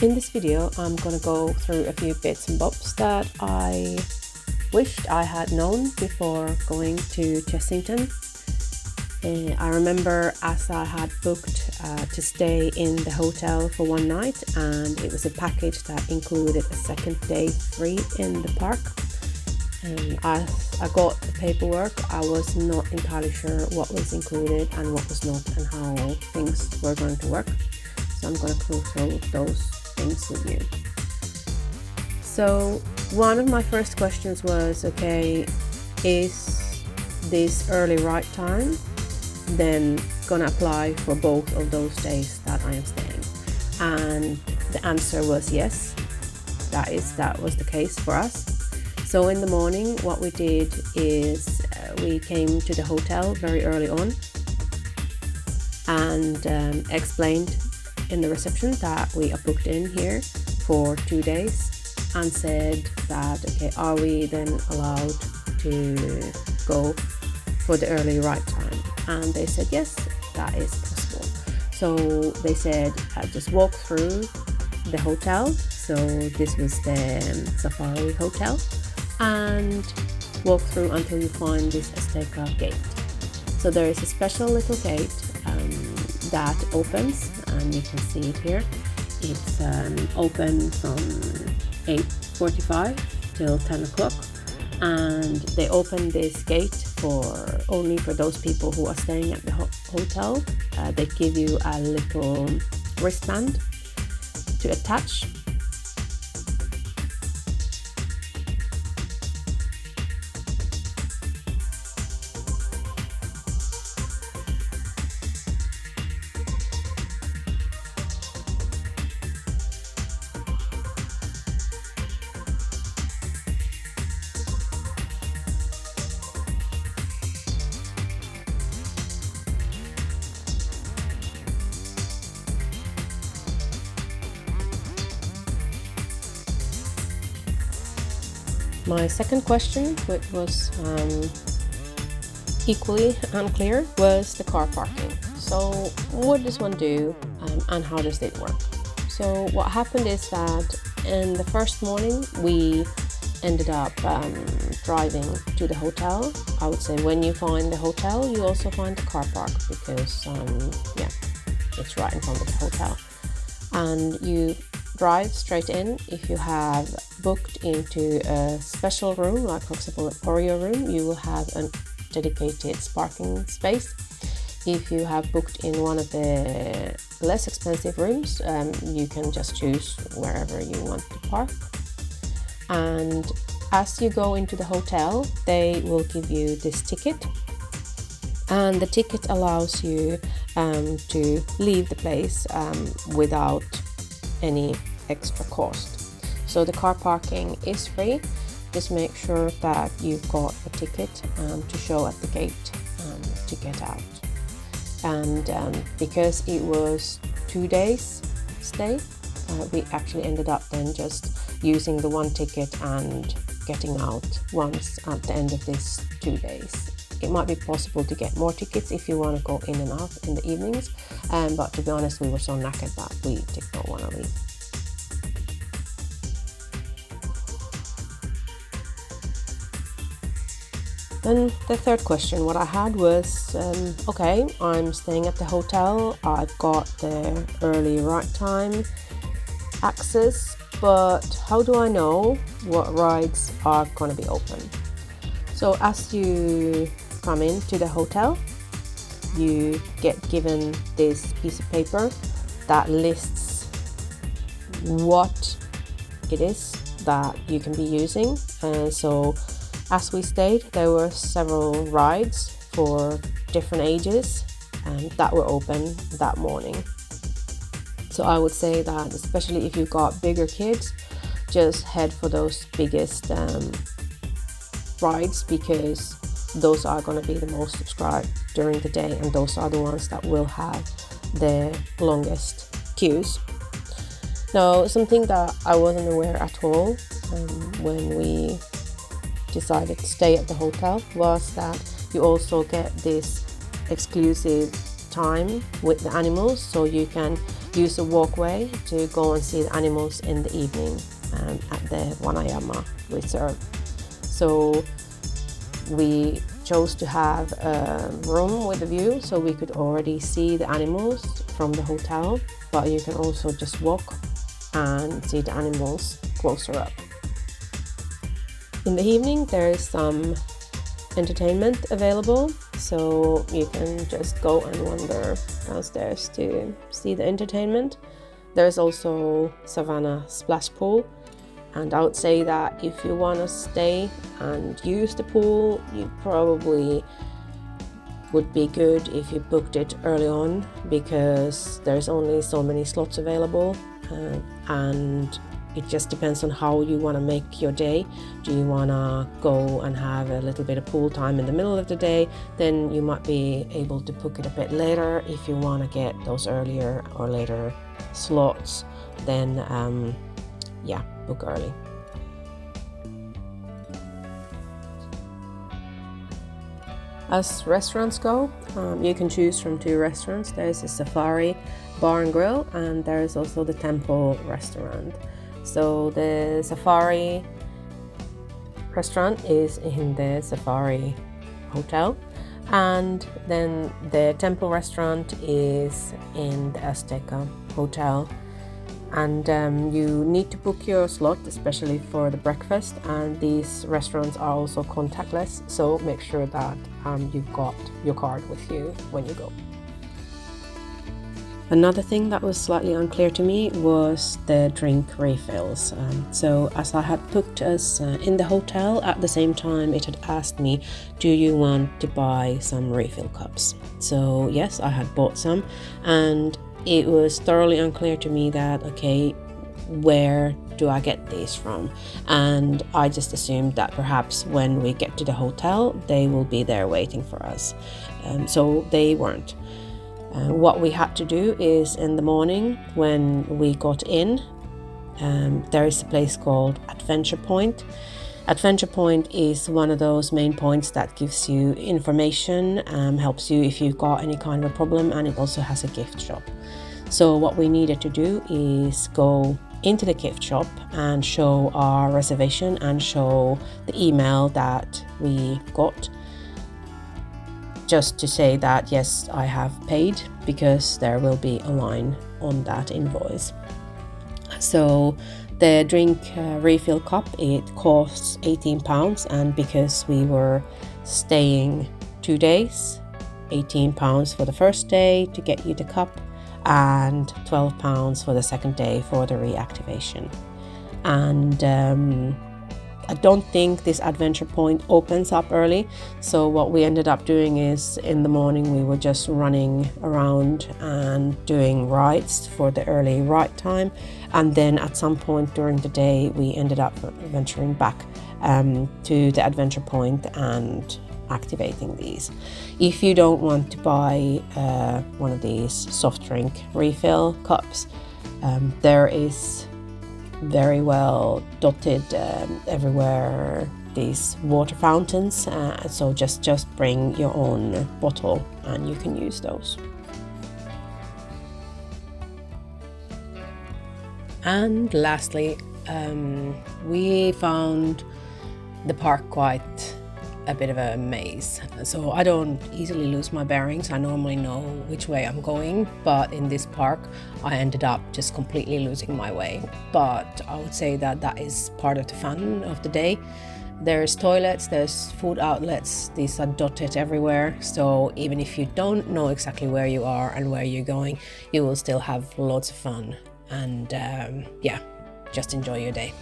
In this video, I'm gonna go through a few bits and bobs that I wished I had known before going to Chessington. I remember as I had booked to stay in the hotel for one night, and it was a package that included a second day free in the park. And as I got the paperwork, I was not entirely sure what was included and what was not, and how things were going to work. So I'm going to go through those things with you. So one of my first questions was, okay, is this early ride time then gonna apply for both of those days that I am staying? And the answer was yes, that was the case for us. So in the morning, what we did is we came to the hotel very early on and explained in the reception that we are booked in here for 2 days, and said that, okay, are we then allowed to go for the early ride time? And they said yes, that is possible. So they said just walk through the hotel. So this was the Safari Hotel, and walk through until you find this Azteca gate. So there is a special little gate that opens, and you can see it here. It's open from 8:45 till 10 o'clock, and they open this gate only for those people who are staying at the hotel. They give you a little wristband to attach. My second question, which was equally unclear, was the car parking. So what does one do, and how does it work? So what happened is that in the first morning we ended up driving to the hotel. I would say when you find the hotel, you also find the car park, because it's right in front of the hotel, and you drive straight in. If you have booked into a special room, like for example a Oreo room, you will have a dedicated parking space. If you have booked in one of the less expensive rooms, you can just choose wherever you want to park. And as you go into the hotel, they will give you this ticket, and the ticket allows you to leave the place without any extra cost. So the car parking is free. Just make sure that you've got a ticket to show at the gate to get out. And because it was 2 days stay, we actually ended up then just using the one ticket and getting out once at the end of these 2 days. It might be possible to get more tickets if you want to go in and out in the evenings, but to be honest, we were so knackered that we did not want to leave. Then the third question what I had was, okay, I'm staying at the hotel, I've got the early ride time access, but how do I know what rides are going to be open? So as you come into the hotel, you get given this piece of paper that lists what it is that you can be using. So as we stayed, there were several rides for different ages that were open that morning. So I would say that especially if you've got bigger kids, just head for those biggest rides, because those are going to be the most subscribed during the day, and those are the ones that will have the longest queues. Now, something that I wasn't aware at all when we decided to stay at the hotel was that you also get this exclusive time with the animals, so you can use a walkway to go and see the animals in the evening at the Vanayama Reserve. So we chose to have a room with a view so we could already see the animals from the hotel, but you can also just walk and see the animals closer up. In the evening there is some entertainment available, so you can just go and wander downstairs to see the entertainment. There's also Savannah Splash Pool, and I would say that if you want to stay and use the pool, you probably would be good if you booked it early on, because there's only so many slots available, and it just depends on how you want to make your day. Do you want to go and have a little bit of pool time in the middle of the day? Then you might be able to book it a bit later. If you want to get those earlier or later slots, then yeah, book early. As restaurants go, you can choose from 2 restaurants. There's a Safari Bar and Grill, and there's also the Temple restaurant. So the Safari restaurant is in the Safari Hotel, and then the Temple restaurant is in the Azteca Hotel. And you need to book your slot, especially for the breakfast, and these restaurants are also contactless, so make sure that you've got your card with you when you go. Another thing that was slightly unclear to me was the drink refills. So as I had booked us in the hotel, at the same time it had asked me, do you want to buy some refill cups? So yes, I had bought some, and it was thoroughly unclear to me that, okay, where do I get these from? And I just assumed that perhaps when we get to the hotel, they will be there waiting for us. So they weren't. What we had to do is, in the morning when we got in, there is a place called Adventure Point. Adventure Point is one of those main points that gives you information, helps you if you've got any kind of a problem, and it also has a gift shop. So what we needed to do is go into the gift shop and show our reservation and show the email that we got, just to say that yes, I have paid, because there will be a line on that invoice. So the drink refill cup, it costs £18, and because we were staying 2 days, £18 for the first day to get you the cup, and £12 for the second day for the reactivation. And I don't think this Adventure Point opens up early, so what we ended up doing is, in the morning we were just running around and doing rides for the early ride time, and then at some point during the day we ended up venturing back to the Adventure Point and activating these. If you don't want to buy one of these soft drink refill cups, there is very well dotted everywhere these water fountains, so just bring your own bottle and you can use those. And lastly, we found the park quite a bit of a maze. So I don't easily lose my bearings. I normally know which way I'm going, but in this park I ended up just completely losing my way. But I would say that that is part of the fun of the day. There's toilets, there's food outlets, these are dotted everywhere, so even if you don't know exactly where you are and where you're going, you will still have lots of fun, and yeah, just enjoy your day.